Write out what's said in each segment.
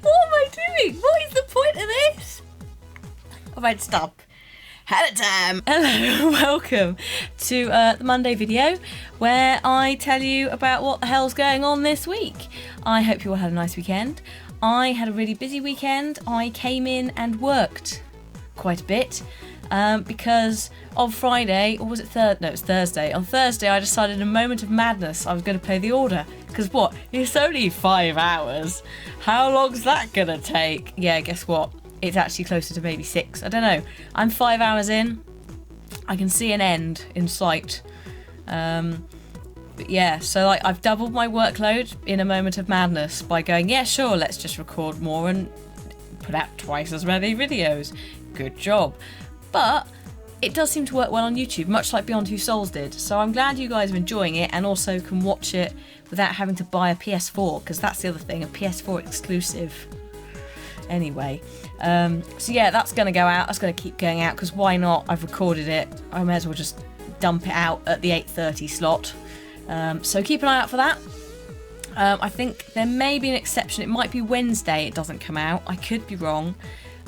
What am I doing? What is the point of this? Alright, stop. Hello, time. Hello, welcome to the Monday video where I tell you about what the hell's going on this week. I hope you all had a nice weekend. I had a really busy weekend. I came in and worked quite a bit because on Friday, or was it No, it's Thursday. On Thursday, I decided in a moment of madness I was going to play The Order. Because what? It's only 5 hours. How long's that going to take? Yeah, guess what? It's actually closer to maybe 6. I don't know. I'm 5 hours in. I can see an end in sight. But yeah, so like I've doubled my workload in a moment of madness by going, yeah, sure, let's just record more and put out twice as many videos. Good job. But it does seem to work well on YouTube, much like Beyond Two Souls did. So I'm glad you guys are enjoying it and also can watch it without having to buy a PS4, because that's the other thing, a PS4 exclusive. Anyway, so yeah, that's going to go out. That's going to keep going out because why not? I've recorded it. I may as well just dump it out at the 8:30 slot. So keep an eye out for that. I think there may be an exception. It might be Wednesday it doesn't come out. I could be wrong.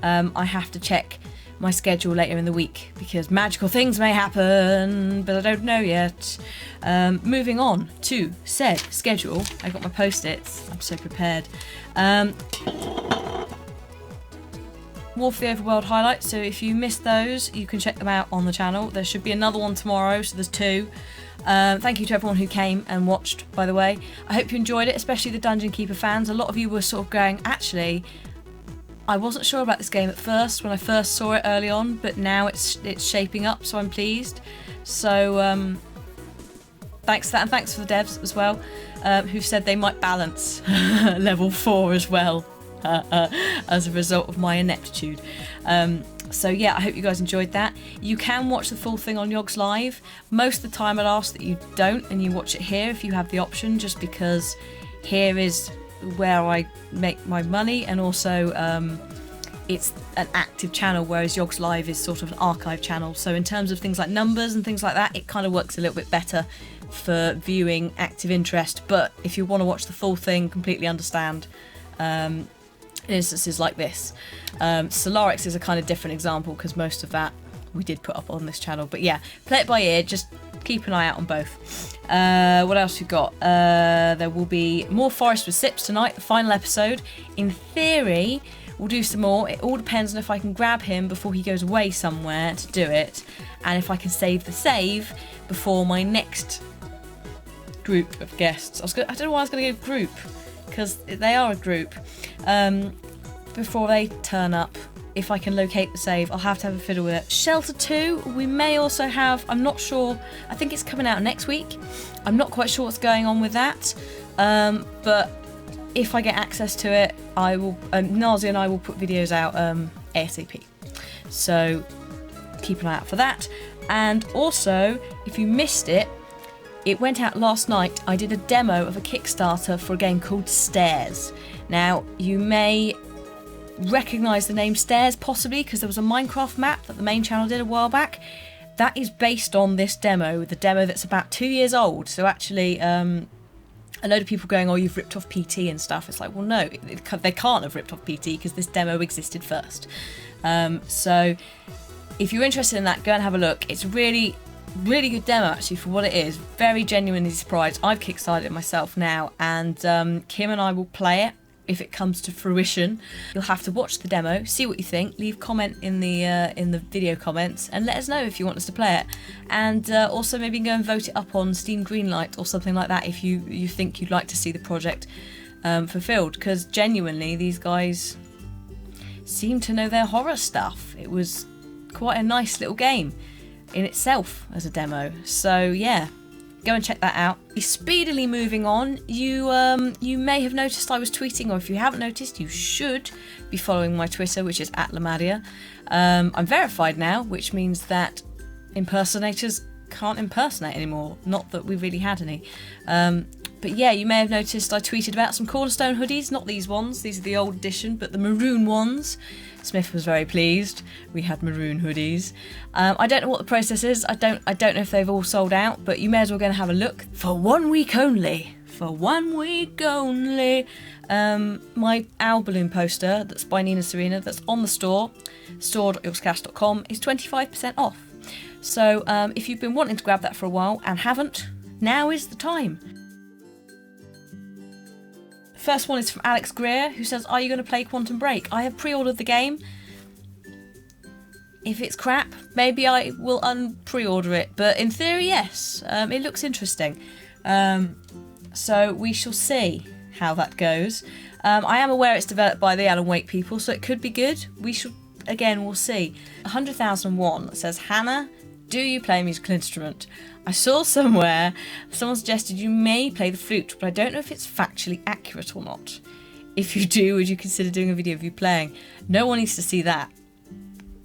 I have to check my schedule later in the week because magical things may happen, but I don't know yet. Moving on to said schedule. I got my post-its. I'm so prepared. More of the Overworld highlights, so if you missed those, you can check them out on the channel. There should be another one tomorrow, so there's 2. Thank you to everyone who came and watched, by the way. I hope you enjoyed it, especially the Dungeon Keeper fans. A lot of you were sort of going, actually, I wasn't sure about this game at first when I first saw it early on, but now it's shaping up, so I'm pleased. So thanks for that, and thanks for the devs as well, who said they might balance level 4 as well. As a result of my ineptitude. So yeah, I hope you guys enjoyed that. You can watch the full thing on Yogs Live. Most of the time I'd ask that you don't and you watch it here if you have the option, just because here is where I make my money, and also it's an active channel, whereas Yogs Live is sort of an archive channel. So in terms of things like numbers and things like that, it kind of works a little bit better for viewing active interest. But if you want to watch the full thing, completely understand. Instances like this. Solarix is a kind of different example because most of that we did put up on this channel. But yeah, play it by ear, just keep an eye out on both. What else we got? There will be more Forest with Sips tonight, the final episode. In theory, we'll do some more. It all depends on if I can grab him before he goes away somewhere to do it, and if I can save the save before my next group of guests. I don't know why I was going to go group, because they are a group. Before they turn up, if I can locate the save, I'll have to have a fiddle with it. Shelter 2, we may also have, I'm not sure, I think it's coming out next week. I'm not quite sure what's going on with that, but if I get access to it, I will, Nazi and I will put videos out ASAP. So keep an eye out for that. And also, if you missed it, it went out last night. I did a demo of a Kickstarter for a game called Stairs. Now, you may recognise the name Stairs, possibly, because there was a Minecraft map that the main channel did a while back. That is based on this demo, the demo that's about 2 years old. So actually, a load of people going, oh, you've ripped off PT and stuff. It's like, well, no, they can't have ripped off PT because this demo existed first. So if you're interested in that, go and have a look. It's really good demo actually for what it is. Very genuinely surprised. I've kickstarted it myself now, and Kim and I will play it if it comes to fruition. You'll have to watch the demo, see what you think, leave comment in the video comments, and let us know if you want us to play it. And also maybe go and vote it up on Steam Greenlight or something like that if you think you'd like to see the project fulfilled. Because genuinely, these guys seem to know their horror stuff. It was quite a nice little game in itself as a demo. So yeah, go and check that out. Speedily moving on, you may have noticed I was tweeting, or if you haven't noticed, you should be following my Twitter, which is @Lamadia. I'm verified now, which means that impersonators can't impersonate anymore. Not that we really had any. But yeah, you may have noticed I tweeted about some Cornerstone hoodies, not these ones, these are the old edition, but the maroon ones. Smith was very pleased. We had maroon hoodies. I don't know what the process is. I don't know if they've all sold out, but you may as well go and have a look. For 1 week only. For 1 week only. My owl balloon poster that's by Nina Serena, that's on the store.yogscast.com, is 25% off. So if you've been wanting to grab that for a while and haven't, now is the time. First one is from Alex Greer, who says, are you going to play Quantum Break? I have pre-ordered the game. If it's crap, maybe I will pre-order it. But in theory, yes. It looks interesting. So we shall see how that goes. I am aware it's developed by the Alan Wake people, so it could be good. We'll see. 100,001 says, Hannah, do you play a musical instrument? I saw somewhere someone suggested you may play the flute, but I don't know if it's factually accurate or not. If you do, would you consider doing a video of you playing? No one needs to see that.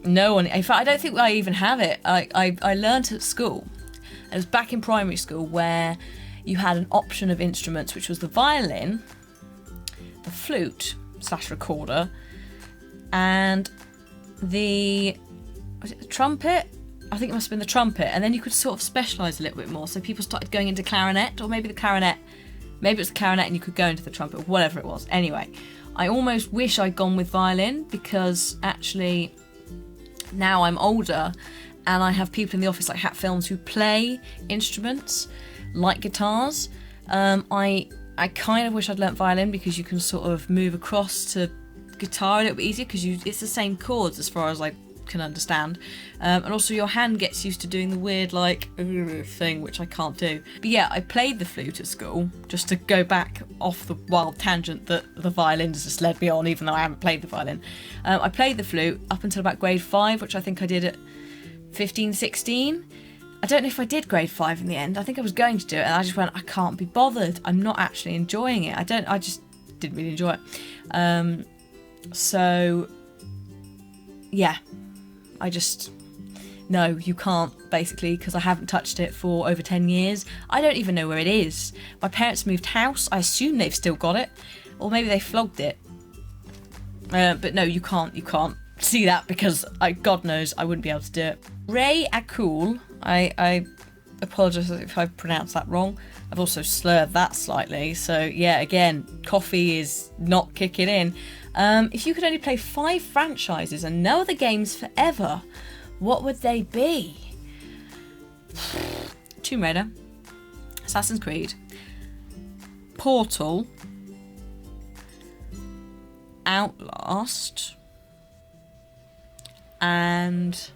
No one. In fact, I don't think I even have it. I learnt at school. It was back in primary school where you had an option of instruments, which was the violin, the flute / recorder, and was it the trumpet? I think it must have been the trumpet, and then you could sort of specialise a little bit more. So people started going into clarinet, or maybe it was the clarinet and you could go into the trumpet, or whatever it was. Anyway, I almost wish I'd gone with violin, because actually now I'm older and I have people in the office like Hat Films who play instruments like guitars. I kind of wish I'd learnt violin, because you can sort of move across to guitar a little bit easier, because it's the same chords as far as I can understand, and also your hand gets used to doing the weird thing, which I can't do. But yeah, I played the flute at school, just to go back off the wild tangent that the violin has just led me on, even though I haven't played the violin. I played the flute up until about grade 5, which I think I did at 15, 16. I don't know if I did grade 5 in the end. I think I was going to do it, and I just went, I can't be bothered. I'm not actually enjoying it. I just didn't really enjoy it. So yeah, no, you can't, basically, because I haven't touched it for over 10 years. I don't even know where it is. My parents moved house. I assume they've still got it, or maybe they flogged it. But no, you can't see that, because God knows I wouldn't be able to do it. Ray Akul, I apologise if I pronounced that wrong. I've also slurred that slightly. So yeah, again, coffee is not kicking in. If you could only play 5 franchises and no other games forever, what would they be? Tomb Raider, Assassin's Creed, Portal, Outlast, and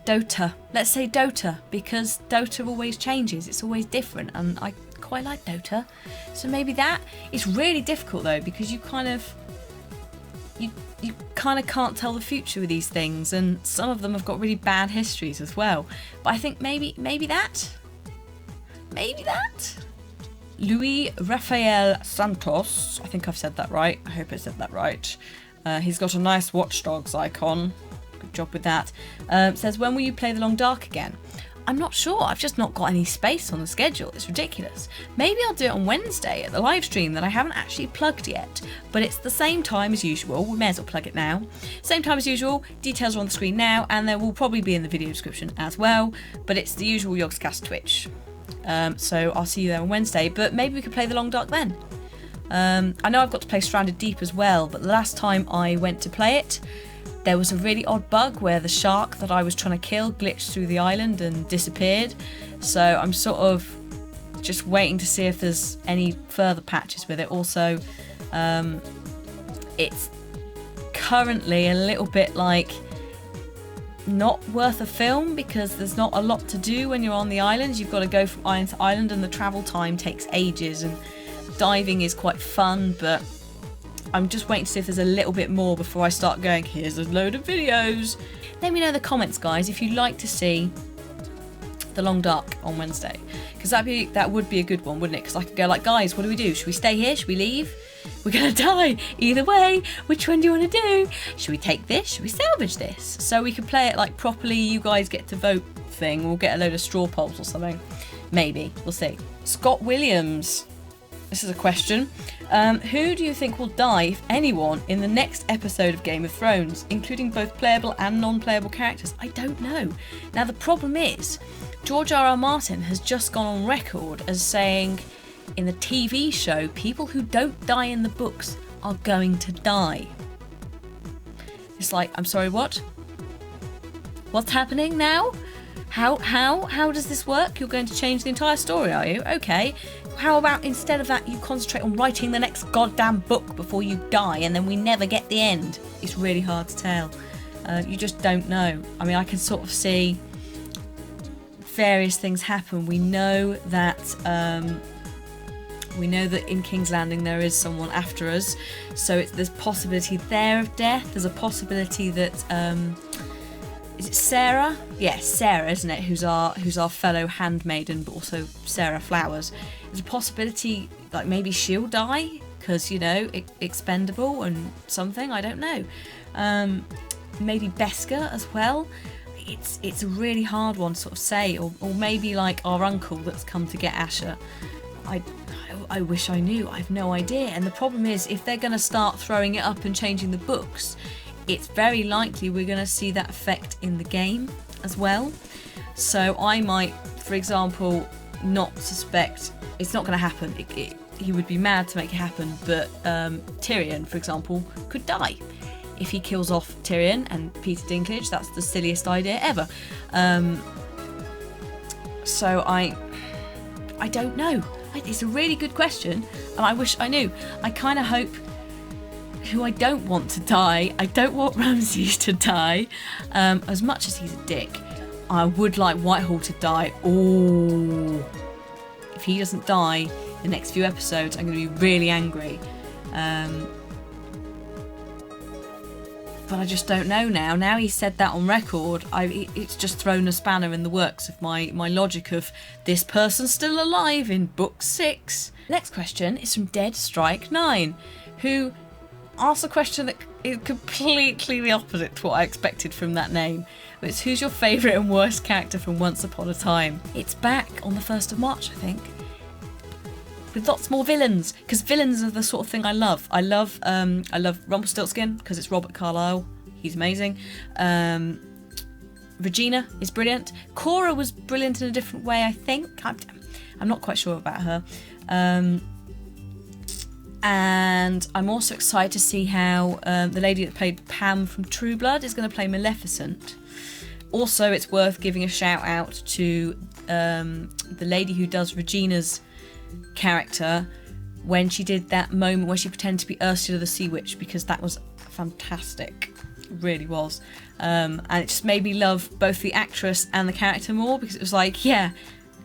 Dota. Let's say Dota, because Dota always changes. It's always different, and I quite like Dota. So maybe that. It's really difficult though, because you kind of can't tell the future with these things, and some of them have got really bad histories as well. But I think maybe that. Luis Rafael Santos, I think I've said that right. I hope I said that right. He's got a nice Watch Dogs icon. Good job with that. Says, when will you play The Long Dark again? I'm not sure. I've just not got any space on the schedule. It's ridiculous. Maybe I'll do it on Wednesday at the live stream that I haven't actually plugged yet. But it's the same time as usual. We may as well plug it now. Same time as usual. Details are on the screen now, and there will probably be in the video description as well. But it's the usual Yogscast Twitch. So I'll see you there on Wednesday. But maybe we could play The Long Dark then. I know I've got to play Stranded Deep as well, but the last time I went to play it, there was a really odd bug where the shark that I was trying to kill glitched through the island and disappeared. So I'm sort of just waiting to see if there's any further patches with it. Also, it's currently a little bit like not worth a film, because there's not a lot to do when you're on the island. You've got to go from island to island, and the travel time takes ages, and diving is quite fun, but I'm just waiting to see if there's a little bit more before I start going, here's a load of videos. Let me know in the comments, guys, if you'd like to see The Long Dark on Wednesday, because that would be a good one, wouldn't it? Because I could go like, guys, what do we do? Should we stay here? Should we leave? We're gonna die either way. Which one do you want to do? Should we take this? Should we salvage this? So we can play it like properly. You guys get to vote thing. We'll get a load of straw polls or something. Maybe. We'll see. Scott Williams. This is a question. Who do you think will die, if anyone, in the next episode of Game of Thrones, including both playable and non-playable characters? I don't know. Now, the problem is, George R.R. Martin has just gone on record as saying, in the TV show, people who don't die in the books are going to die. It's like, I'm sorry, what? What's happening now? How does this work? You're going to change the entire story, are you? Okay. How about instead of that, you concentrate on writing the next goddamn book before you die, and then we never get the end? It's really hard to tell. You just don't know. I mean, I can sort of see various things happen. We know that in King's Landing there is someone after us, so there's possibility there of death. There's a possibility that is it Sarah? Yes, Sarah, isn't it? Who's our fellow handmaiden, but also Sarah Flowers. There's a possibility like maybe she'll die because, you know, expendable and something. I don't know. Maybe Beska as well. It's a really hard one to sort of say, or maybe like our uncle that's come to get Asher. I wish I knew. I have no idea. And the problem is, if they're going to start throwing it up and changing the books, it's very likely we're going to see that effect in the game as well. So I might, for example, not suspect it's not going to happen. He would be mad to make it happen, but Tyrion, for example, could die. If he kills off Tyrion and Peter Dinklage, that's the silliest idea ever. So I don't know. It's a really good question, and I wish I knew. I kind of hope who I don't want to die. I don't want Ramses to die. As much as he's a dick, I would like Whitehall to die. Oh, if he doesn't die the next few episodes, I'm going to be really angry. But I just don't know now. Now he's said that on record, it's just thrown a spanner in the works of my logic of this person's still alive in book 6. Next question is from Dead Strike 9, who asked a question that is completely the opposite to what I expected from that name. It's who's your favourite and worst character from Once Upon a Time? It's back on the 1st of March, I think, with lots more villains, because villains are the sort of thing I love. I love Rumpelstiltskin because it's Robert Carlyle. He's amazing. Regina is brilliant. Cora was brilliant in a different way, I think. I'm not quite sure about her. And I'm also excited to see how the lady that played Pam from True Blood is going to play Maleficent. Also, it's worth giving a shout out to the lady who does Regina's character when she did that moment where she pretended to be Ursula the Sea Witch, because that was fantastic. It really was. And it just made me love both the actress and the character more, because it was like, yeah,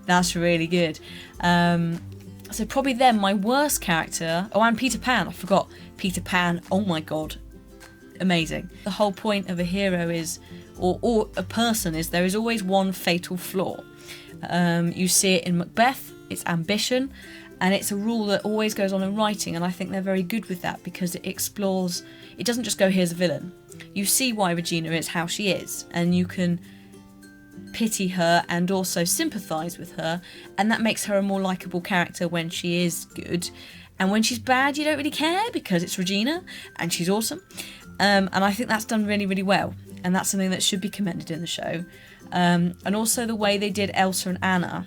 that's really good. So probably then my worst character. Oh, and Peter Pan. I forgot. Peter Pan. Oh my god. Amazing. The whole point of a hero is, or a person is, there is always one fatal flaw. You see it in Macbeth. It's ambition. And it's a rule that always goes on in writing. And I think they're very good with that, because it explores, it doesn't just go, here's a villain. You see why Regina is how she is. And you can pity her and also sympathise with her, and that makes her a more likeable character when she is good. And when she's bad, you don't really care, because it's Regina and she's awesome. And I think that's done really, really well, and that's something that should be commended in the show. And also the way they did Elsa and Anna.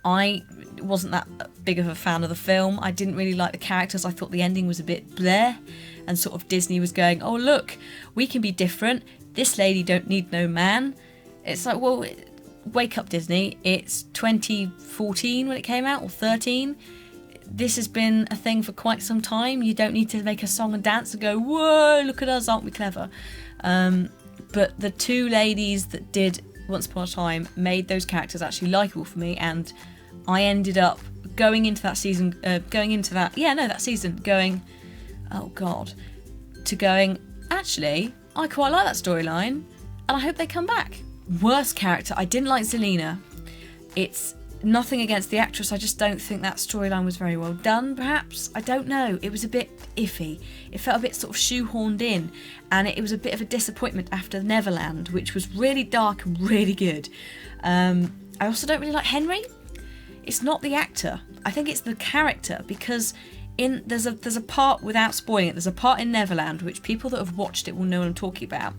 I wasn't that big of a fan of the film. I didn't really like the characters. I thought the ending was a bit bleh, and sort of Disney was going, oh look, we can be different. This lady don't need no man. It's like, well, wake up, Disney. It's 2014 when it came out, or 13. This has been a thing for quite some time. You don't need to make a song and dance and go, whoa, look at us, aren't we clever? But the two ladies that did Once Upon a Time made those characters actually likeable for me, and I ended up going into that season, oh God, to going, actually, I quite like that storyline, and I hope they come back. Worst character, I didn't like Zelina. It's Nothing against the actress, I just don't think that storyline was very well done, perhaps. I don't know. It was a bit iffy. It felt a bit sort of shoehorned in, and it was a bit of a disappointment after Neverland, which was really dark and really good. I also don't really like Henry. It's not the actor. I think it's the character, because there's a part, without spoiling it, there's a part in Neverland, which people that have watched it will know what I'm talking about.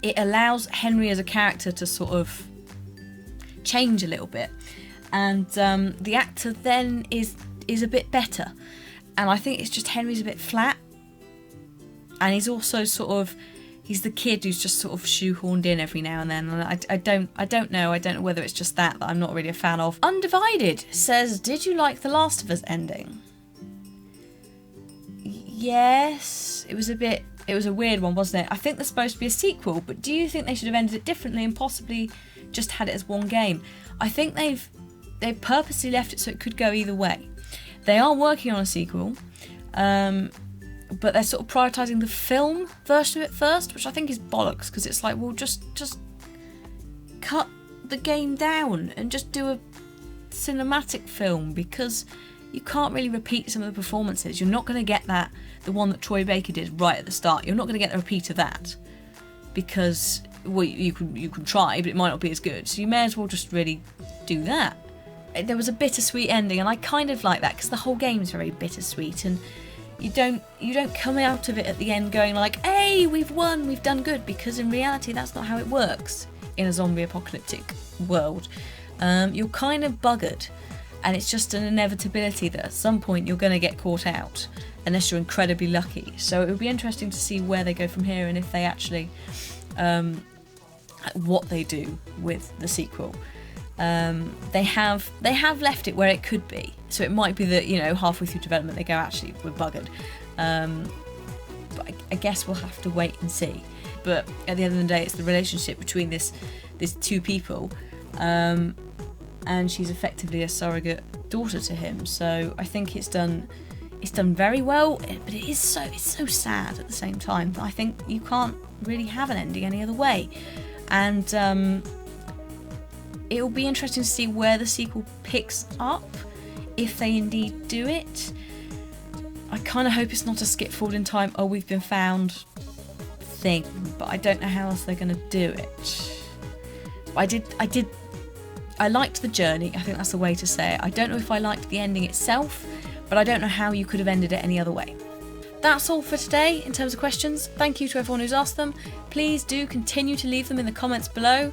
It allows Henry as a character to sort of change a little bit, and the actor then is a bit better, and I think it's just Henry's a bit flat, and he's also he's the kid who's just sort of shoehorned in every now and then, and I don't know whether it's just that I'm not really a fan of. Undivided says, did you like The Last of Us ending? Yes, it was a weird one, wasn't it? I think there's supposed to be a sequel, but do you think they should have ended it differently and possibly just had it as one game? I think they've purposely left it so it could go either way. They are working on a sequel, but they're sort of prioritising the film version of it first, which I think is bollocks, because it's like, well, just cut the game down and just do a cinematic film, because you can't really repeat some of the performances. You're not going to get the one that Troy Baker did right at the start. You're not going to get a repeat of that, because, well, you can try, but it might not be as good. So you may as well just really do that. There was a bittersweet ending, and I kind of like that, because the whole game's very bittersweet, and you don't come out of it at the end going like, hey, we've won, we've done good, because in reality that's not how it works in a zombie apocalyptic world. You're kind of buggered, and it's just an inevitability that at some point you're going to get caught out, unless you're incredibly lucky. So it would be interesting to see where they go from here, and if they actually what they do with the sequel. They have left it where it could be, so it might be that, you know, halfway through development they go, actually, we're buggered. But I guess we'll have to wait and see. But at the end of the day, it's the relationship between these two people, and she's effectively a surrogate daughter to him. So I think it's done very well, but it's so sad at the same time. I think you can't really have an ending any other way, and it will be interesting to see where the sequel picks up, if they indeed do it. I kind of hope it's not a skip forward in time, oh, we've been found thing, but I don't know how else they're going to do it. I liked the journey, I think that's the way to say it. I don't know if I liked the ending itself, but I don't know how you could have ended it any other way. That's all for today in terms of questions. Thank you to everyone who's asked them. Please do continue to leave them in the comments below.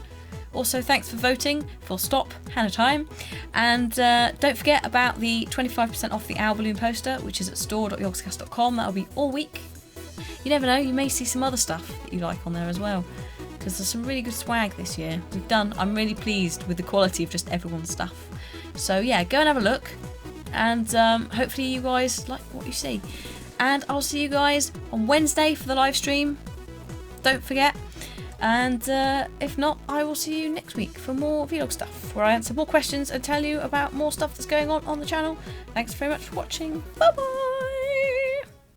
Also, thanks for voting, full stop, Hannah Time. And don't forget about the 25% off the Owl Balloon poster, which is at store.yogscast.com. That'll be all week. You never know, you may see some other stuff that you like on there as well, because there's some really good swag this year. I'm really pleased with the quality of just everyone's stuff. So yeah, go and have a look, and hopefully you guys like what you see. And I'll see you guys on Wednesday for the live stream. Don't forget. And if not, I will see you next week for more vlog stuff, where I answer more questions and tell you about more stuff that's going on the channel. Thanks very much for watching. Bye bye.